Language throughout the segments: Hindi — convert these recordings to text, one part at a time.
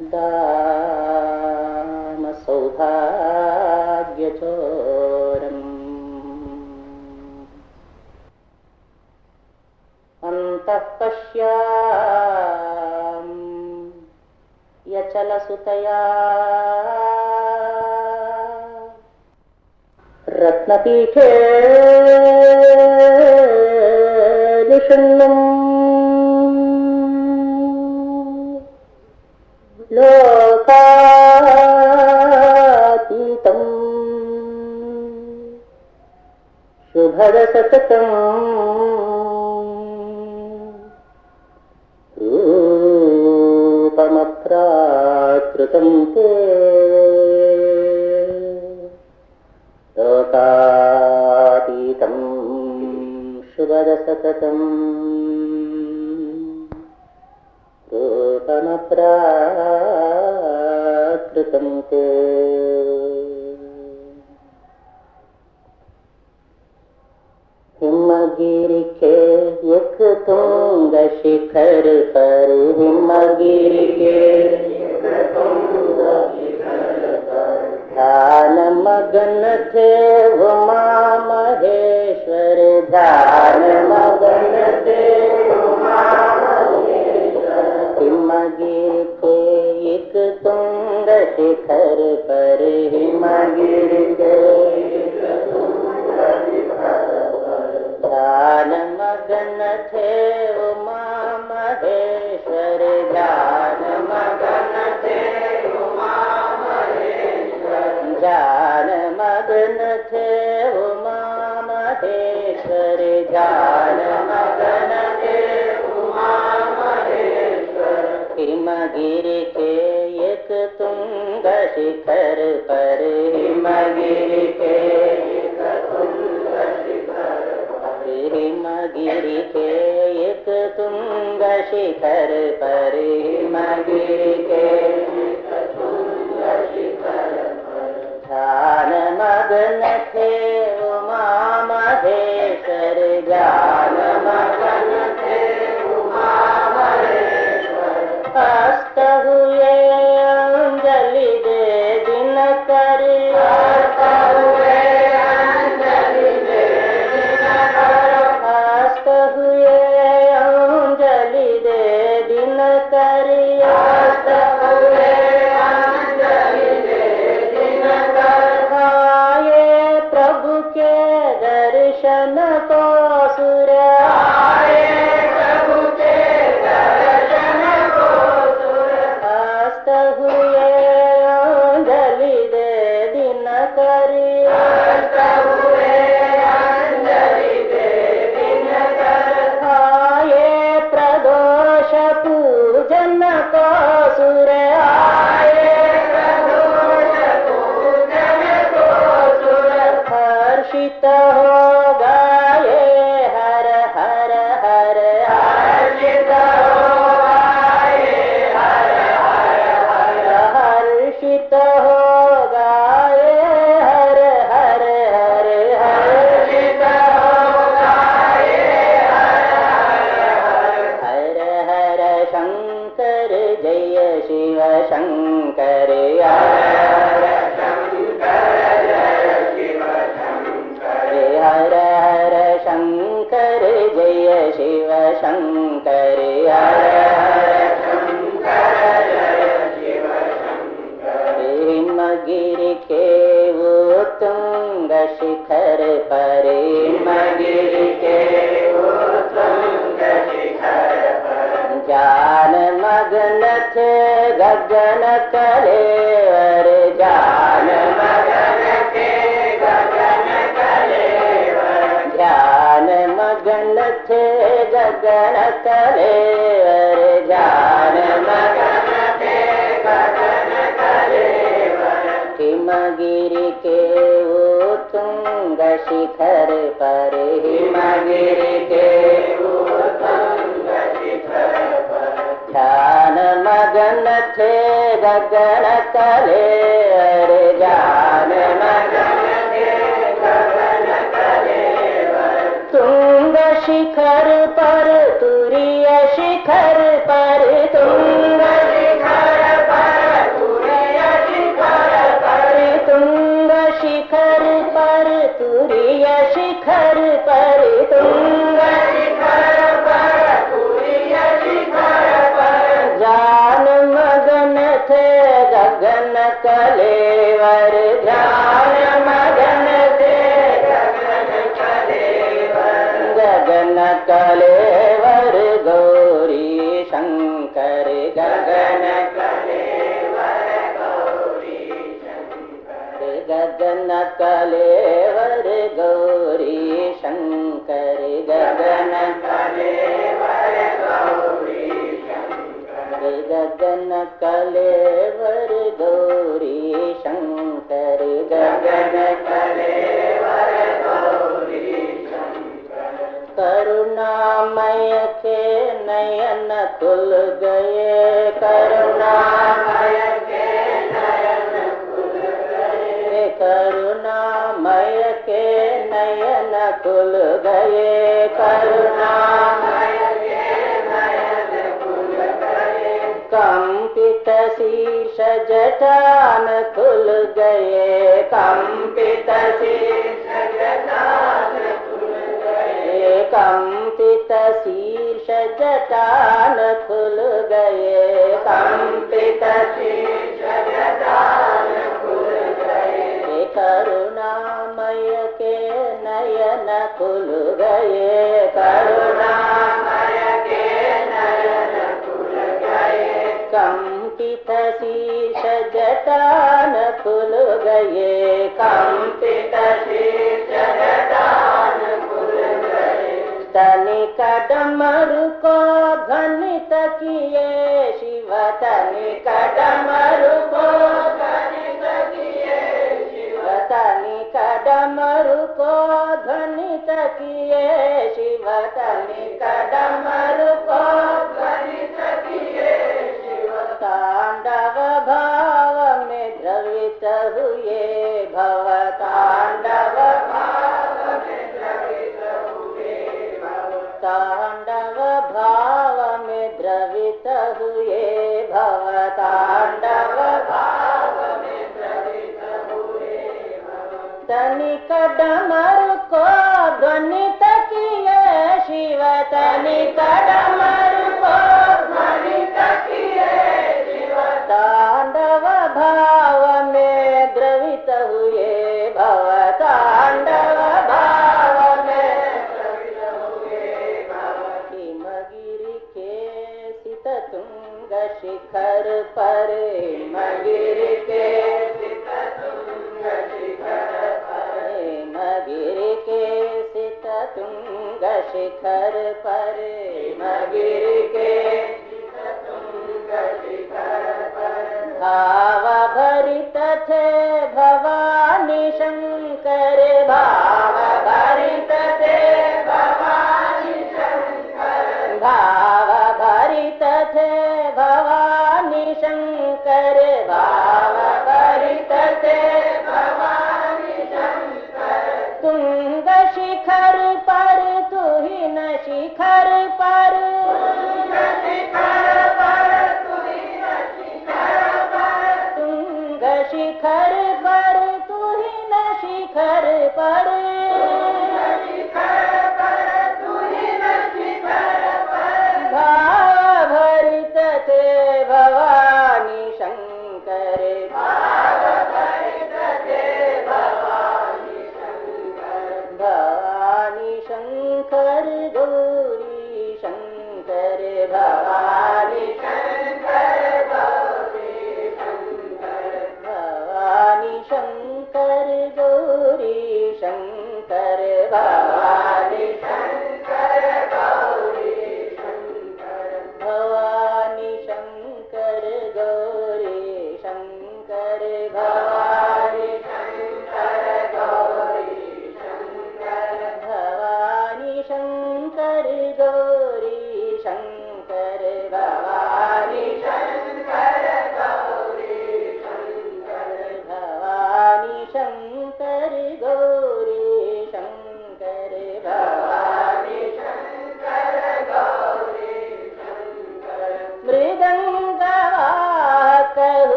दाम सौभाग्यचोरम् अन्तः पश्यामि यचलसुतया रत्नपीठे निषण्णम् लोकातीतम् शुभदसततम् रूपमप्राकृतं ते लोकातीतं शुभदसततम् रूपमप्राकृतं ते। हिमगिरि के एक तुंग शिखर पर, हिमगिरि के एक तुंग शिखर पर ध्यान मगन थे उमा महेश्वर, ध्यान मगन थे उमा महेश्वर। हिमगिरि के एक तुंग शिखर पर, हिमगिरि के एक तुंग शिखर ध्यान मगन थे उमा महेश्वर, ध्यान मगन थे उमा महेश्वर। ध्यान मगन थे उमा महेश्वर, ध्यान मगन थे उमा महेश्वर। हिमगिरि के एक तुंग शिखर पर, हिमगिरि के एक तुंग शिखर पर, हिमगिरि के एक तुंग शिखर पर, हिमगिरि के एक तुंग शिखर पर ध्यान मगन थे उमा महेश्वर, ध्यान मगन थे उमा महेश्वर। अस्त हुए अंजलि दे दिनकर, अस्त हुए अंजलि दे दिनकर, अस्त हुए अंजलि दे दिनकर, अस्त हुए अंजलि दे दिनकर। आए प्रभु के दर्शन को सुर, आए प्रभु के दर्शन को सुर। अस्त हुए अंजलि दे दिनकर, अस्त हुए अंजलि दे दिनकर। आए प्रदोष पूजन को सुर, आए प्रदोष पूजन को सुर। हर्षित हो गाये हर हर हर, हर्षित हो गाये हर हर हर। हर्षित हो गाये हर हर हर, हर्षित हो गाये हर हर हर। हर हर शंकर जय शिव शंकर, हर हर शंकर जय शिव शंकर। हर हर शंकर जय शिव शंकर, हर हर शंकर जय शिव शंकर। हिमगिरि के वो तुंग शिखर पर, हिमगिरि के वो तुंग शिखर पर ध्यान मगन थे गगन कलेवर, ध्यान मगन थे गगन कलेवर। ध्यान मगन थे गगन कलेवर, ध्यान मगन थे गगन कलेवर। हिमगिरि के वो तुंग शिखर पर, हिमगिरि के वो तुंग शिखर पर ध्यान मगन थे गगन कलेवर, ध्यान मगन थे गगन कलेवर। तुंग शिखर पर तुरीय शिखर पर, तुंग शिखर पर गगन कलेवर ध्यान मगन से गगन कलेवर गौरी शंकर गगन कलेवर गौरी शंकर गगन कलेवर गौरी शंकर गगन कलेवर गौरी शंकर गगन कलेवर गौरी शंकर गगन कलेवर गौरी शंकर करुणामय के नयन खुल गए करुणामय के नयन खुल गए करुणामय के नयन खुल गए करुणामय के नयन खुल गए कंपित शीर्ष जटान खुल गए कंपित शीर्ष जटान खुल गए कंपित शीर्ष जटान खुल गए कंपित शीर्ष जटान खुल गए करुणामय के नयन खुल गए करुणामय के नयन खुल गए कंपित शीर्ष जटान खुल गए कंपित शीर्ष जटान खुल गए तनिक डमरू को ध्वनित किए शिव तनिक डमरू को ध्वनित किए शिव तनिक डमरू को ध्वनित किए शिव तनिक डमरू को ध्वनित किए शिव तांडव भाव में द्रवित हुए भव तांडव भाव में द्रवित हुए भव तांडव भाव में द्रवित हुए भव तांडव भाव में द्रवित हुए तनिक डमरू को ध्वनित किए शिव तनिक डमरू को ध्वनित किए शिव तांडव भाव में द्रवित हुए भव तांडव भाव में द्रवित हुए भव हिमगिरि के सित तुंग शिखर पर हिमगिरि के सित तुंग शिखर पर हिमगिरि के सित तुंग शिखर पर हिमगिरि के सित तुंग शिखर पर भाव भरित थे भवानी शंकर भाव भरित थे भवानी शंकर भाव भरित थे भवानी शंकर भाव भरित थे भवानी शंकर तुंग शिखर पर तुहिन शिखर पर तुंग शिखर पर तुहिन शिखर पर तुंग शिखर पर तुहिन शिखर पर शिखर पर तुहिन शिखर पर भाव भरित थे भवानी शंकर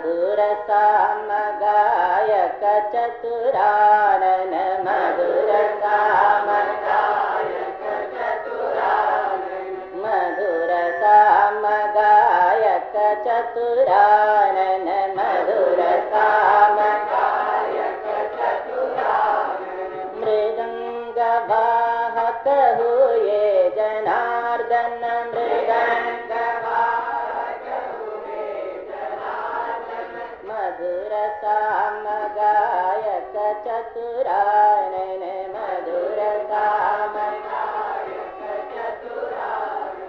मधुर साम गायक चतुरानन मधुर साम गायक चतुरानन मधुर साम गायक चतुरानन मधुर साम गायक चतुरानन मृदंग वाहक हुए जनार्दन मृदंग मधुर साम गायक चतुरानन मधुर साम गायक चतुरानन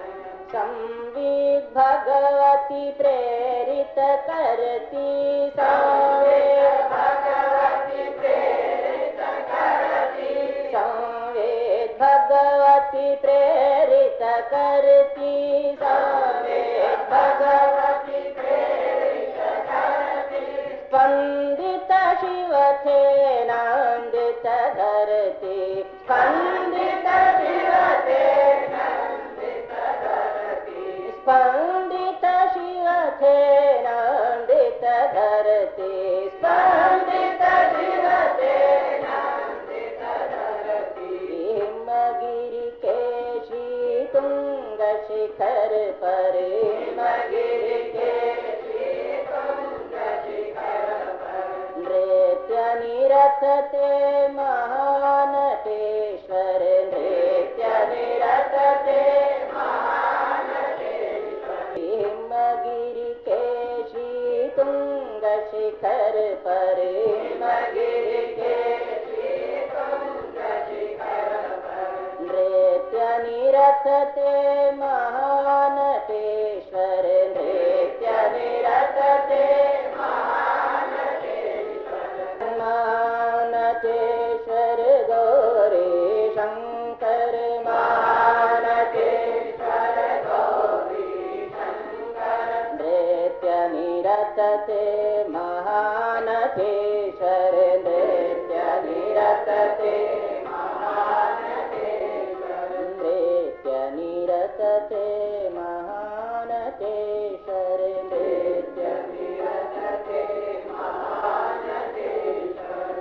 संविद भगवती प्रेरित करती संवेद भगवती प्रेरित करती संवेद भगवती प्रेरित करती संवेद भगवती प्रेरित करती स्पंदित शिव थे नंदित धरती स्पंदित शिव थे नंदित धरती स्पंदित शिव थे नंदित धरती स्पंदित शिव थे नंदित धरती हिमगिरि के श्री तुंग शिखर पर हिमगिरि के श्री तुंग शिखर पर नृत्य निरत ते महानटेश्वर नृत्य निरत ते महानटेश्वर हिमगिरि के श्री तुंग शिखर पर हिमगिरि के श्री तुंग शिखर पर नृत्य निरत ते महानटेश्वर नृत्य निरत ते महानटेश्वर गौरी शंकर महानटेश्वर गौरी शंकर नृत्य निरत ते महानटेश्वर नृत्य निरत ते महानटेश्वर नृत्य निरत ते महानटेश्वर नृत्य निरत ते महानटेश्वर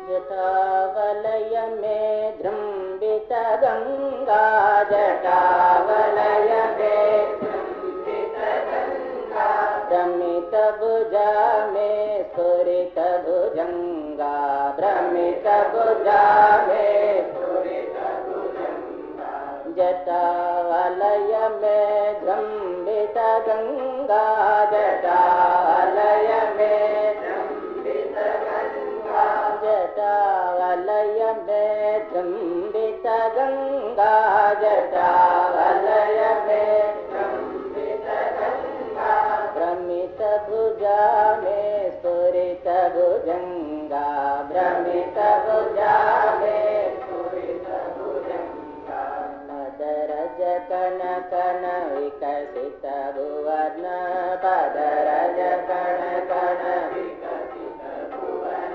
जटावलय में द्रंबित गंगा जटावलय में द्रंबित गंगा भ्रमित भुजा में स्फुरित भुजंगा भ्रमित भुजा में स्फुरित भुजंगा जटावलय में द्रंबित गंगा जटावलय में द्रंबित गंगा जटावलय में द्रंबित गंगा जटावलय में द्रंबित गंगा भ्रमित भुजा में स्फुरित भुजंगा भ्रमित भुजा में स्फुरित भुजंगा पदरज कन कन विकसित भुवन पदरज कन कन विकसित भुवन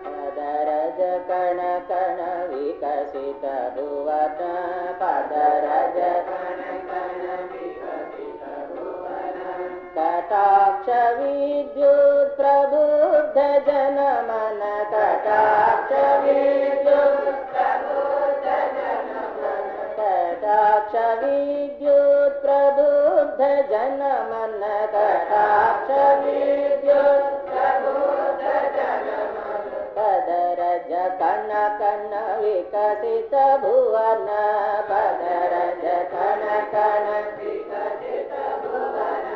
पदरज कन कन विकसित भुवन पदरज कन कन विकसित भुवन कटाक्ष विद्युत प्रबुद्ध जन मन कटाक्ष विद्युत प्रबुद्ध जन मन कटाक्ष विद्युत प्रबुद्ध जन मन कटाक्ष विद्युत प्रबुद्ध जन मन पदरज कन कन विकसित भुवन पदरज कन कन विकसित भुवन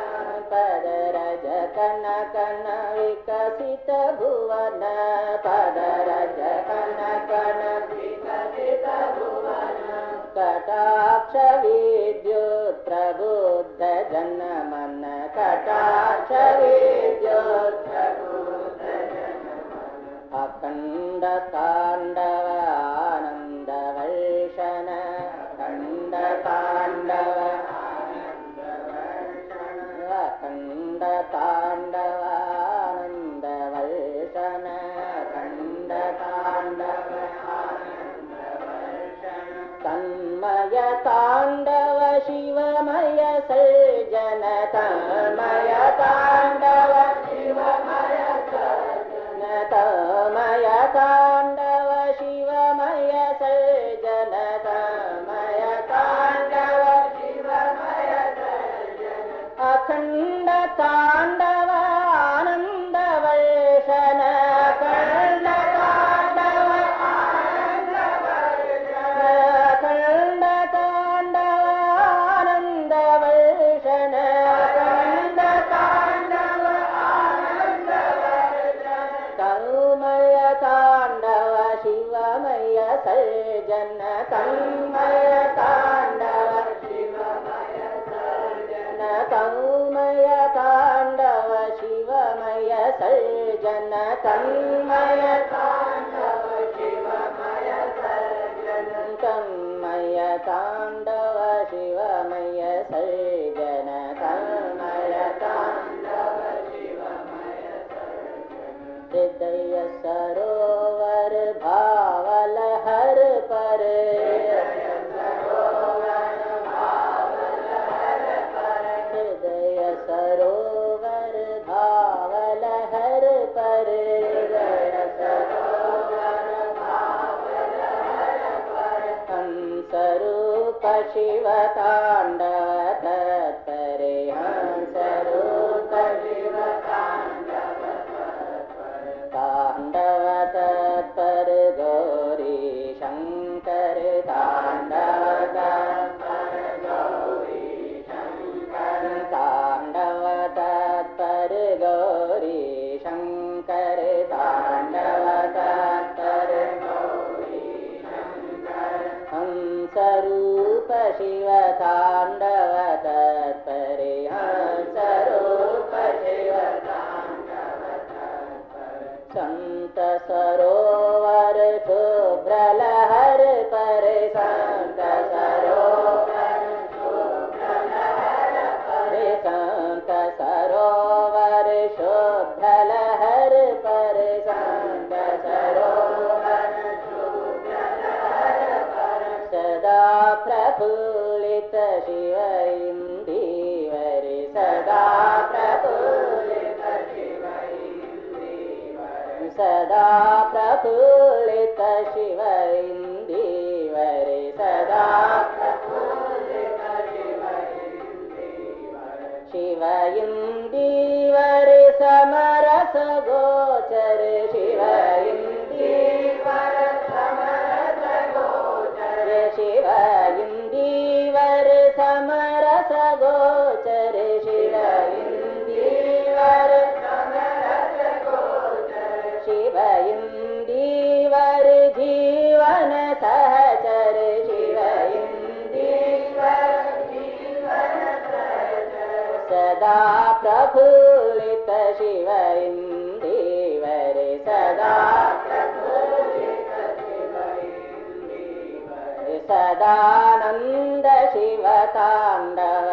पदरज कन कन विकसित भुवन पदरज कन कन विकसित भुवन कटाक्ष विद्युत प्रबुद्ध जन मन कटाक्ष विद्युत प्रबुद्ध जन मन अखंड तांडव आनंद वर्षण अखंड तांडव आनंद वर्षण अखंड तांडव आनंद वर्षण अखंड तांडव आनंद वर्षण तन्मय तांडव शिवमय सर्जन तन्मय तांडव ताण्डव शिवमय सर्जन तन्मय ताण्डव शिवमय सर्जन अखण्ड ताण्डव आनन्द वर्षण अखण्ड ताण्डव आनन्द वर्षण अखण्ड ताण्डव आनन्द वर्षण अखण्ड ताण्डव आनन्द वर्षण तन्मय ताण्डव शिवमय सर्जन तन्मय ताण्डव शिवमय सर्जन तन्मय ताण्डव शिवमय सर्जन तन्मय ताण्डव शिवमय सर्जन तन्मय ताण्डव शिवमय सर्जन तन्मय ताण्डव शिवमय सर्जन हृदय सरोवर भावल हर पर हृदय सरोवर भावल हर पर हृदय सरोवर भावल हर पर हंसरूप शिव ताण्डव तत्परे हंसरूप शिव ताण्डव ताण्डव तत्पर गौरी शंकर ताण्डव तत्पर गौरी शंकर ताण्डव तत्पर गौरी शंकर ताण्डव तत्पर गौरी शंकर हंसरूप शिव ताण्डव तत्परे हंसरूप शिव ताण्डव संत सरोवर शुभ्र लहर पर संत सरोवर शुभ्र लहर पर संत सरोवर शुभ्र लहर पर संत सरोवर शुभ्र लहर पर सदा प्रफुल्लित शिव इंदीवर सदा प्रफुल्लित शिव सदा प्रफुल्लित शिव इंदीवर सदा प्रफुल्लित शिव इंदीवर शिव इंदीवर समरस गोचर शिव इंदीवर समरस गोचर शिव इंदीवर समरस गोचर शिव इंदीवर समरस गोचर शिव इंदीवर जीवन सहचर शिव इंदीवर जीवन सहचर सदा प्रफुल्लित शिव इंदीवर सदा प्रफुल्लित शिव इंदीवर सदानंद शिव ताण्डव